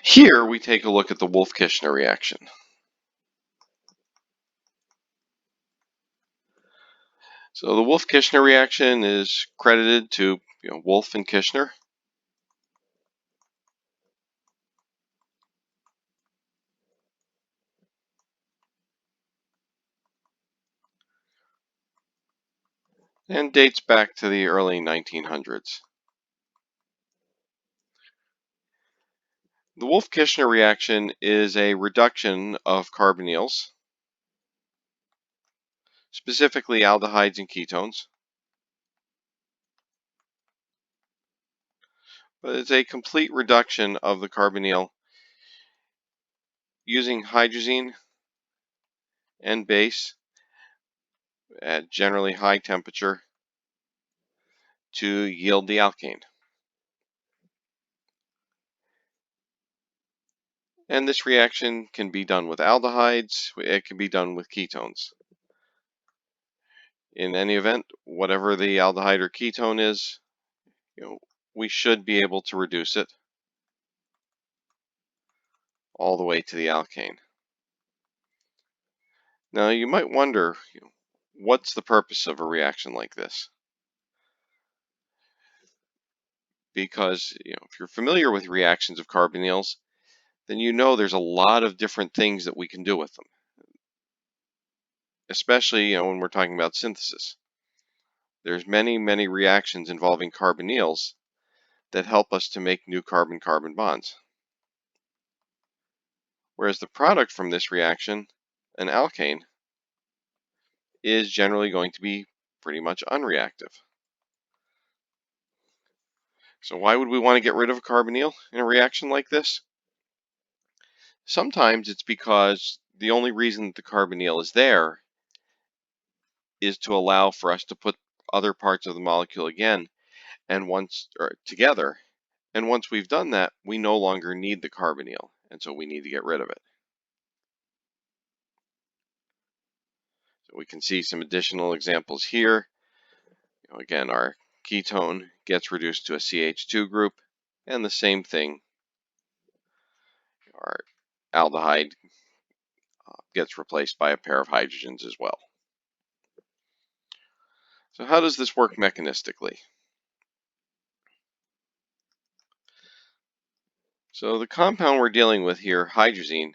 Here we take a look at the Wolff-Kishner reaction. So the Wolff-Kishner reaction is credited to Wolff and Kishner. And dates back to the early 1900s. The Wolff-Kishner reaction is a reduction of carbonyls, specifically aldehydes and ketones. But it's a complete reduction of the carbonyl using hydrazine and base at generally high temperature to yield the alkane. And this reaction can be done with aldehydes, it can be done with ketones. In any event, whatever the aldehyde or ketone is, we should be able to reduce it all the way to the alkane. Now you might wonder, what's the purpose of a reaction like this? Because if you're familiar with reactions of carbonyls, then there's a lot of different things that we can do with them. Especially when we're talking about synthesis. There's many reactions involving carbonyls that help us to make new carbon-carbon bonds. Whereas the product from this reaction, an alkane, is generally going to be pretty much unreactive. So why would we want to get rid of a carbonyl in a reaction like this? Sometimes it's because the only reason that the carbonyl is there is to allow for us to put other parts of the molecule again together. And once we've done that, we no longer need the carbonyl, and so we need to get rid of it. So we can see some additional examples here. Again, our ketone gets reduced to a CH2 group, and the same thing, our aldehyde gets replaced by a pair of hydrogens as well. So how does this work mechanistically? So the compound we're dealing with here, hydrazine,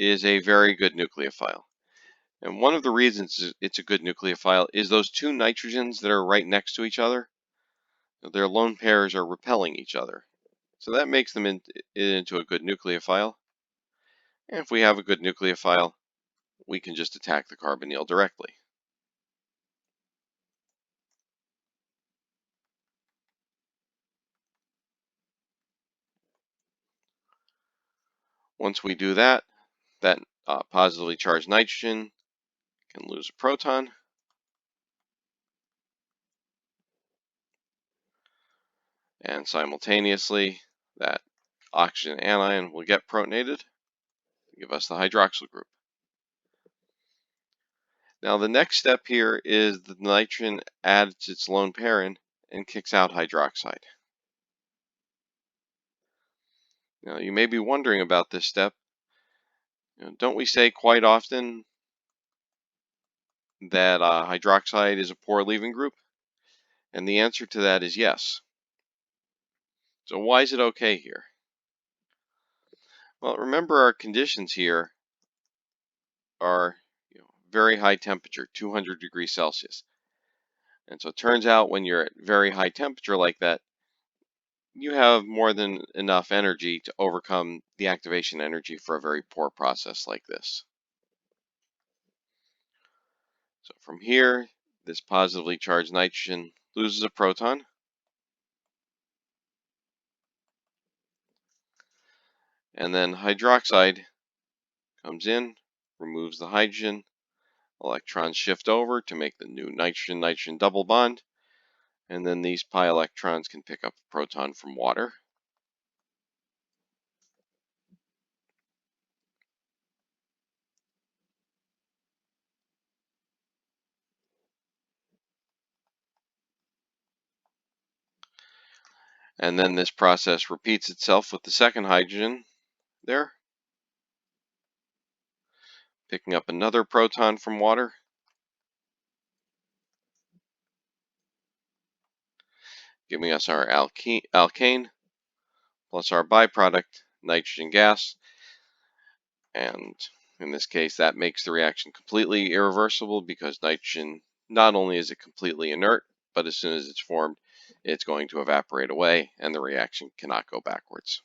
is a very good nucleophile. And one of the reasons it's a good nucleophile is those two nitrogens that are right next to each other, their lone pairs are repelling each other. So that makes them into a good nucleophile. And if we have a good nucleophile, we can just attack the carbonyl directly. Once we do that, that positively charged nitrogen can lose a proton. And simultaneously, that oxygen anion will get protonated and give us the hydroxyl group. Now the next step here is the nitrogen adds its lone pair in and kicks out hydroxide. Now you may be wondering about this step. Don't we say quite often that hydroxide is a poor leaving group? And the answer to that is yes. So why is it okay here? Well, remember our conditions here are very high temperature, 200 degrees Celsius. And so it turns out when you're at very high temperature like that, you have more than enough energy to overcome the activation energy for a very poor process like this. So from here, this positively charged nitrogen loses a proton. And then hydroxide comes in, removes the hydrogen, electrons shift over to make the new nitrogen-nitrogen double bond, and then these pi electrons can pick up a proton from water. And then this process repeats itself with the second hydrogen there, picking up another proton from water, giving us our alkane plus our byproduct, nitrogen gas. And in this case, that makes the reaction completely irreversible because nitrogen, not only is it completely inert, but as soon as it's formed, it's going to evaporate away and the reaction cannot go backwards.